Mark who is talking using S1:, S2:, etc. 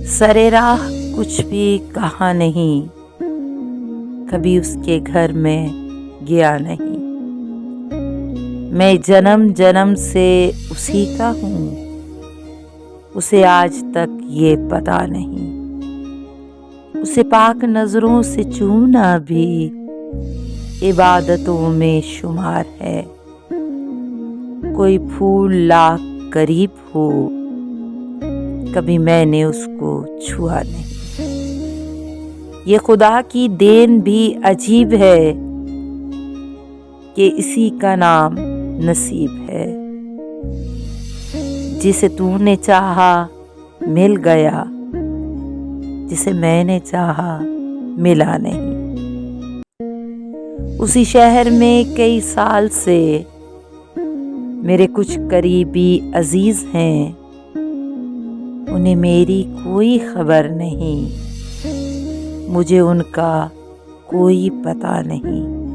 S1: سرے راہ کچھ بھی کہا نہیں، کبھی اس کے گھر میں گیا نہیں۔ میں جنم جنم سے اسی کا ہوں، اسے آج تک یہ پتا نہیں۔ اسے پاک نظروں سے چومنا بھی عبادتوں میں شمار ہے۔ کوئی پھول لاکھ قریب ہو، کبھی میں نے اس کو چھوا نہیں۔ یہ خدا کی دین بھی عجیب ہے کہ اسی کا نام نصیب ہے۔ جسے تو نے چاہا مل گیا، جسے میں نے چاہا ملا نہیں۔ اسی شہر میں کئی سال سے میرے کچھ قریبی عزیز ہیں، انہیں میری کوئی خبر نہیں، مجھے ان کا کوئی پتہ نہیں۔